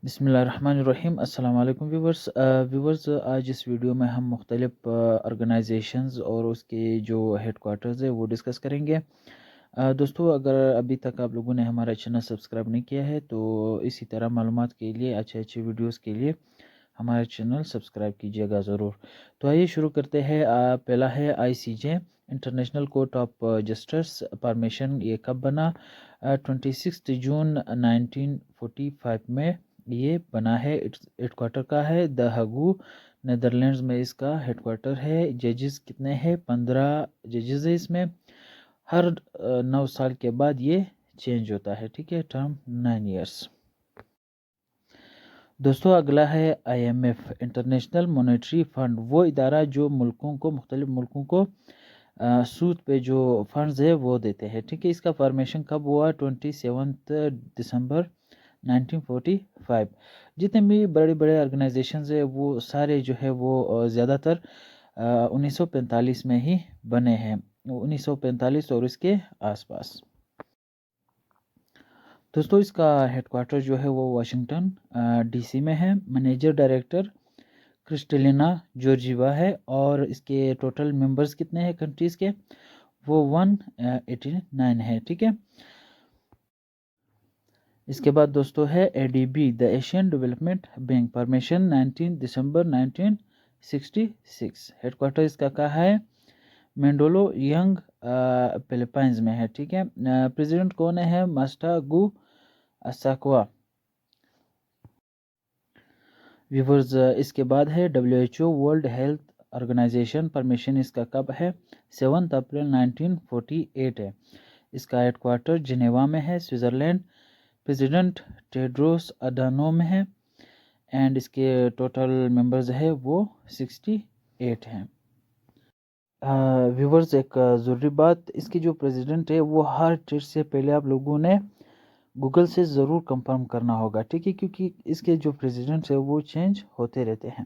بسم اللہ الرحمن الرحیم۔ السلام علیکم ویورز، آج اس ویڈیو میں ہم مختلف آرگنائزیشنز اور اس کے جو ہیڈ کوارٹرز ہے وہ ڈسکس کریں گے۔ دوستو، اگر ابھی تک آپ لوگوں نے ہمارا چینل سبسکرائب نہیں کیا ہے تو اسی طرح معلومات کے لیے اچھے ویڈیوز کے لیے ہمارا چینل سبسکرائب کیجیے گا ضرور۔ تو آئیے شروع کرتے ہیں۔ پہلا ہے ICJ international court of justice formation. یہ کب بنا؟ 26 جون 1945 میں یہ بنا ہے۔ ہیڈ کوارٹر کا ہے دا ہگو، نیدرلینڈز میں اس کا ہیڈ کوارٹر ہے۔ ججز کتنے ہیں؟ 15 ججز ہے اس میں۔ ہر 9 سال کے بعد یہ چینج ہوتا ہے، ٹھیک ہے، ٹرم 9 ایئرس۔ دوستو اگلا ہے IMF انٹرنیشنل مانیٹری فنڈ، وہ ادارہ جو مختلف ملکوں کو سود پہ جو فنڈز ہے وہ دیتے ہیں، ٹھیک ہے۔ اس کا فارمیشن کب ہوا؟ 27 دسمبر 1945۔ جتنے بھی بڑے آرگنائزیشنز ہیں وہ سارے جو ہے وہ زیادہ تر 1945 میں ہی بنے ہیں، 1945 اور اس کے آس پاس۔ دوستو اس کا ہیڈ کوارٹر جو ہے وہ واشنگٹن DC میں ہے۔ منیجر ڈائریکٹر کرسٹلینا جورجیوا ہے، اور اس کے ٹوٹل ممبرز کتنے ہیں کنٹریز کے؟ وہ 189 ہے، ٹھیک ہے۔ اس کے بعد دوستو ہے ADB the Asian Development Bank, formation 19 دسمبر 1966۔ ہیڈ کوارٹر اس کا کہاں ہے؟ مینڈولو ینگ فلپائنز میں ہے، ٹھیک ہے۔ پریزیڈنٹ کون ہے؟ ماسٹا گو اساکوا۔ ویورز، اس کے بعد ہے WHO World Health Organization, permission اس کا کب ہے؟ 7 اپریل 1948 ہے۔ اس کا ہیڈ کوارٹر جنیوا میں ہے، سوئٹزرلینڈ۔ پریزیڈنٹ ٹیڈروس اڈانوم ہے، اینڈ اس کے ٹوٹل ممبرز ہے وہ 68 ہیں۔ ویورز، ایک ضروری بات، اس کی جو پریزیڈنٹ ہے وہ ہر ٹیسٹ سے پہلے آپ لوگوں نے گوگل سے ضرور کنفرم کرنا ہوگا، ٹھیک ہے، کیونکہ اس کے جو پریزیڈنٹ ہے وہ چینج ہوتے رہتے ہیں۔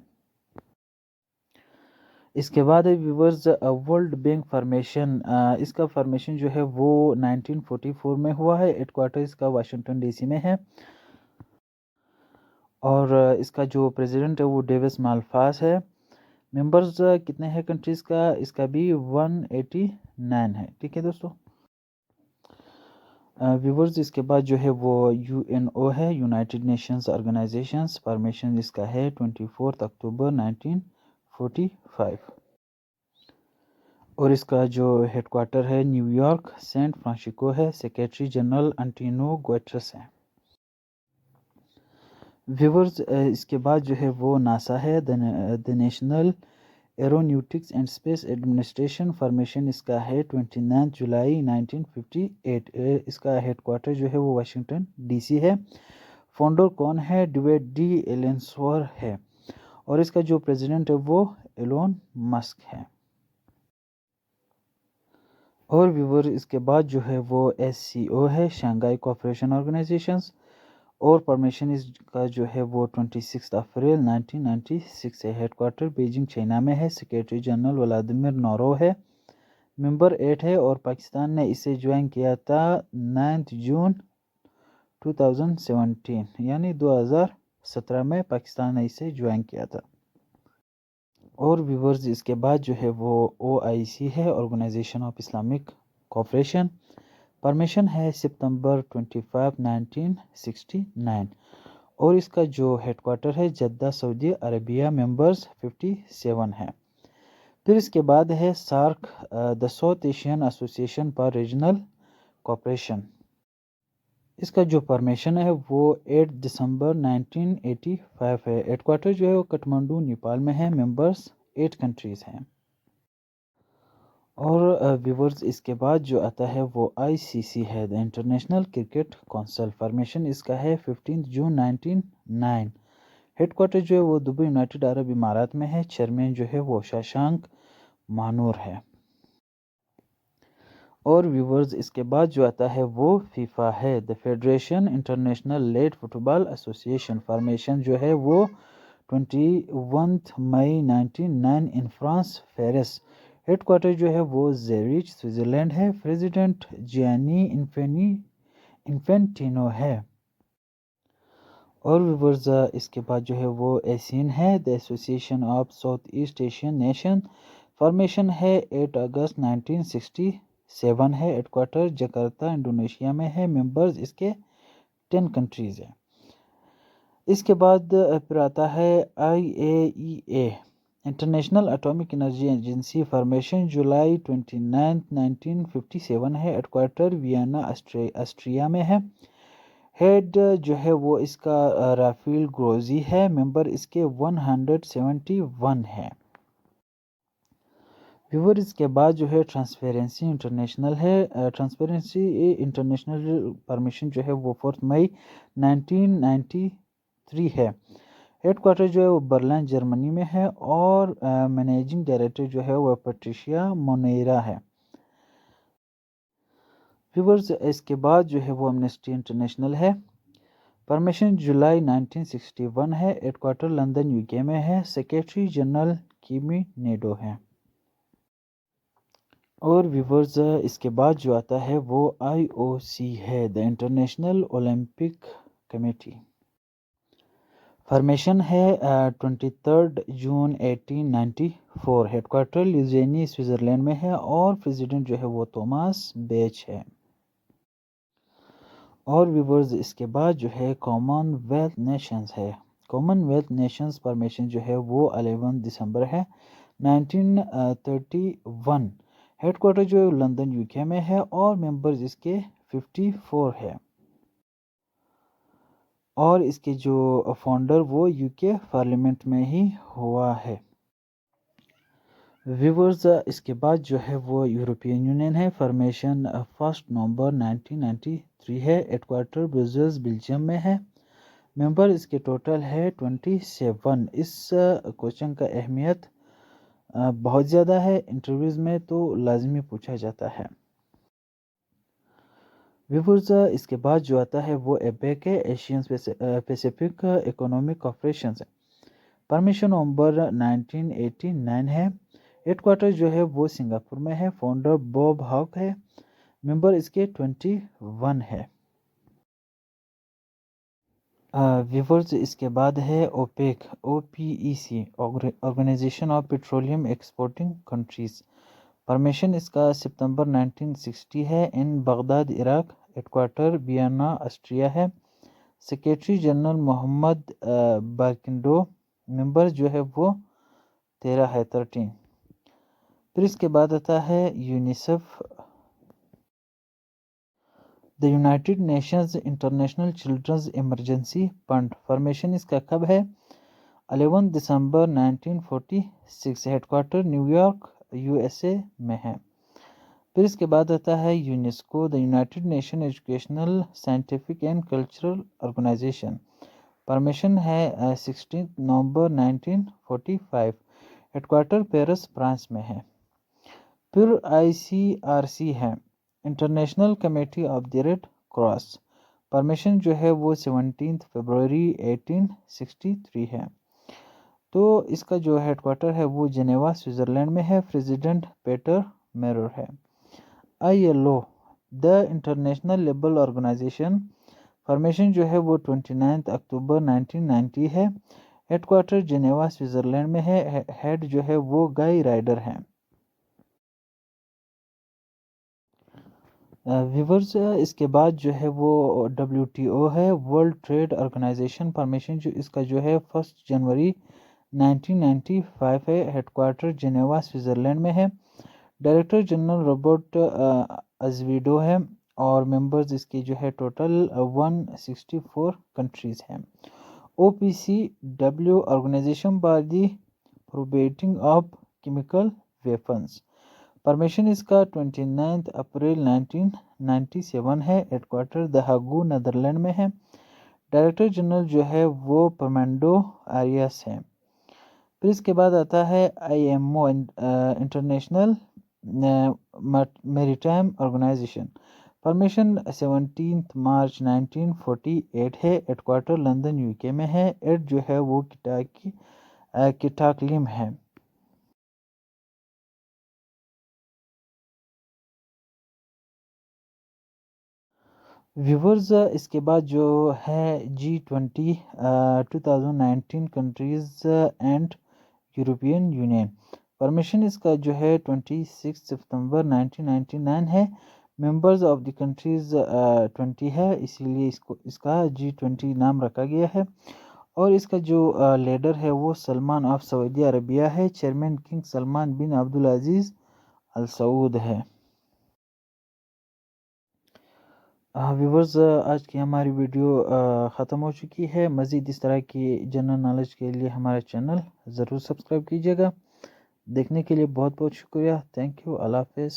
اس کے بعد ہے ویورز ورلڈ بینک فارمیشن۔ اس کا فارمیشن جو ہے وہ 1944 میں ہوا ہے۔ ہیڈ کوارٹر اس کا واشنگٹن DC میں ہے، اور اس کا جو پریزیڈنٹ ہے وہ ڈیوس مالپاس ہے۔ ممبرز کتنے ہیں کنٹریز کا؟ اس کا بھی 189 ہے، ٹھیک ہے دوستو۔ ویورز، اس کے بعد جو ہے وہ UNO ہے، یونائٹڈ نیشنز آرگنائزیشنز، فارمیشن اس کا ہے 24 اکتوبر 1945، اور اس کا جو ہیڈ کوارٹر ہے نیو یارک سینٹ فرانسسکو ہے۔ سیکریٹری جنرل انٹونیو گوٹرس ہے۔ ویورز، اس کے بعد جو ہے وہ ناسا ہے، the National Aeronautics and Space Administration, formation اس کا ہے 29 جولائی 1958۔ اس کا ہیڈ کوارٹر جو ہے وہ واشنگٹن DC ہے۔ فاؤنڈر کون ہے؟ ڈیوڈ ڈی ایلنسور ہے، اور اس کا جو پریزیڈنٹ ہے وہ ایلون مسک ہے۔ اور ویور، اس کے بعد جو ہے وہ SCO ہے، شنگھائی کوآپریشن آرگنائزیشنز، اور پرمیشن اس کا جو ہے وہ 26 اپریل 1996 ہے۔ ہیڈ کوارٹر بیجنگ چائنا میں ہے۔ سیکریٹری جنرل ولادیمیر نورو ہے، ممبر 8 ہے، اور پاکستان نے اسے جوائن کیا تھا 9 جون 2017، یعنی 2017 میں پاکستان نے اسے جوائن کیا تھا۔ اور ویورز، اس کے بعد جو ہے وہ OIC ہے، organization of Islamic cooperation, permission ہے ستمبر 25 1969، اور اس کا جو ہیڈ کوارٹر ہے جدہ سعودی عربیہ، ممبرز 57 ہیں۔ پھر اس کے بعد ہے SAARC، دا ساؤتھ ایشین ایسوسی ایشن فار ریجنل کوآپریشن۔ اس کا جو پرمیشن ہے وہ 8 دسمبر 1985 ہے۔ ہیڈ کوارٹر جو ہے وہ کٹمانڈو نیپال میں ہے، ممبرز 8 کنٹریز ہیں۔ اور ویورز، اس کے بعد جو آتا ہے وہ ICC ہے، the International Cricket Council, formation اس کا ہے 15 جون 1909۔ ہیڈ کوارٹر جو ہے وہ دبئی، یونائٹڈ عرب امارات میں ہے۔ چیئرمین جو ہے وہ ششانک مانور ہے۔ اور ویورز، اس کے بعد جو آتا ہے وہ FIFA ہے، the Federation International let football association, formation جو ہے وہ 21 May 1909 in France, Paris. Headquarter جو ہے وہ زیریچ، سوئٹزرلینڈ ہے۔ پریزیڈنٹ جیانی انفینٹینو ہے۔ اور ویورز اس کے بعد جو ہے وہ ایسین ہے، the association of south East Asian nation, formation ہے 8 اگست 1967 ہے، ہیڈ کوارٹر جکارتا انڈونیشیا میں ہے، ممبرز اس کے 10 کنٹریز ہیں۔ اس کے بعد پھر آتا ہے IAEA International Atomic Energy Agency, formation July 29 1957 ہے، ہیڈ کوارٹر وینا آسٹریا میں ہے، ہیڈ جو ہے وہ اس کا رافیل گروزی ہے، ممبر اس کے 171 ہے۔ ویور اس کے بعد جو ہے ٹرانسپیرنسی انٹرنیشنل ہے، ٹرانسپیرنسی انٹرنیشنل پرمیشن جو ہے وہ 4 مئی 1993 ہے، ہیڈ کوارٹر جو ہے وہ برلن جرمنی میں ہے، اور مینیجنگ ڈائریکٹر جو ہے وہ پیٹریشیا مونیرا ہے۔ ویورز اس کے بعد جو ہے وہ امنسٹی انٹرنیشنل ہے، پرمیشن جولائی 1961 ہے، ہیڈ کوارٹر لندن UK میں ہے، سیکریٹری جنرل کیمی نیڈو ہے۔ اور ویورز اس کے بعد جو آتا ہے وہ IOC ہے، the international Olympic committee, formation ہے 23 جون 1894، ہیڈ کوارٹر لیوزینی سوئٹزرلینڈ میں ہے، اور پریزیڈنٹ جو ہے وہ توماس بیچ ہے۔ اور ویورز اس کے بعد جو ہے کامن ویلتھ نیشنز ہے، کامن ویلتھ نیشنز فارمیشن جو ہے وہ 11 دسمبر ہے 1931، ہیڈ کوارٹر جو ہے لندن UK میں ہے، اور ممبرز اس کے 54 ہے، اور اس کے جو فاؤنڈر وہ UK پارلیمنٹ میں ہی ہوا ہے۔ ویورز اس کے بعد جو ہے وہ یورپین یونین ہے، فارمیشن 1 نومبر 1993 ہے، ہیڈ کوارٹر برسلز بیلجیم میں ہے، ممبر اس کے ٹوٹل ہے 27۔ اس کوشچن کا اہمیت بہت زیادہ ہے، انٹرویوز میں تو لازمی پوچھا جاتا ہے۔ ویورز اس کے بعد جو آتا ہے وہ ایپیک ہے، ایشین پیسیفک اکنامک کوآپریشن ہے، پرمیشن نومبر 1989 ہے، ہیڈ کوارٹر جو ہے وہ سنگاپور میں ہے، فاؤنڈر بوب ہاک ہے، ممبر اس کے 21 ہے۔ ویورز اس کے بعد ہے OPEC OPEC، organization of petroleum exporting countries, formation اس کا ستمبر 1960 ہے، in Baghdad Iraq, head quarter Veena Austria ہے، سیکریٹری جنرل محمد بارکنڈو، ممبر جو ہے وہ 13 ہے، 13۔ پھر اس کے بعد آتا ہے UNICEF, the United Nations International Children's Emergency Fund, formation اس کا کب ہے 11 دسمبر 1946، headquarter New York USA میں ہے۔ پھر اس کے بعد آتا ہے UNESCO, the United Nation Educational Scientific and Cultural Organization, formation ہے 16 November 1945، headquarter Paris France میں ہے۔ پھر ICRC ہے، International Committee of the Red Cross, formation جو ہے وہ 17 فروری 1863 ہے۔ تو اس کا جو ہیڈ کوارٹر ہے وہ جنیوا سوئٹزرلینڈ میں ہے، پریزیڈنٹ پیٹر میرر ہے۔ ILO، the international labour organization, formation جو ہے وہ 29 اکتوبر 1990 ہے، ہیڈ کوارٹر جنیوا سوئٹزرلینڈ میں ہے، ہیڈ جو ہے وہ گائی رائڈر ہیں۔ ویورز اس کے بعد جو ہے وہ WTO ہے، ورلڈ ٹریڈ آرگنائزیشن، فارمیشن جو اس کا جو ہے 1 جنوری 1995 ہے، ہیڈ کوارٹر جنیوا سوئٹزرلینڈ میں ہے، ڈائریکٹر جنرل روبرٹ ازویڈو ہے، اور ممبرز اس کی جو ہے ٹوٹل 164 کنٹریز ہیں۔ OPCW، Organization for the Prohibiting of Chemical Weapons, permission اس کا 29 اپریل 1997 ہے، headquarter the Hague Netherland میں ہے، ڈائریکٹر جنرل جو ہے وہ فرمینڈو آریاس ہے۔ پھر اس کے بعد آتا ہے IMO، international maritime organization, formation 17 March 1948 ہے، ہیڈ کوارٹر لندن UK میں ہے، ایڈ جو ہے وہ کٹاکلم ہے۔ ویورز اس کے بعد جو ہے G20 2019 countries and European Union permission اس کا جو ہے 26 ستمبر 1999 ہے. ممبرز آف دی کنٹریز 20 ہے، اسی لیے اس کا G20 نام رکھا گیا ہے. اور اس کا جو لیڈر ہے وہ سلمان آف سعودی عربیہ ہے. چیئرمین کنگ سلمان بن عبدالعزیز السعود ہے. ویورز آج کی ہماری ویڈیو ختم ہو چکی ہے. مزید اس طرح کی جنرل نالج کے لیے ہمارا چینل ضرور سبسکرائب کیجیے گا. دیکھنے کے لیے بہت بہت شکریہ. Thank you. اللہ حافظ.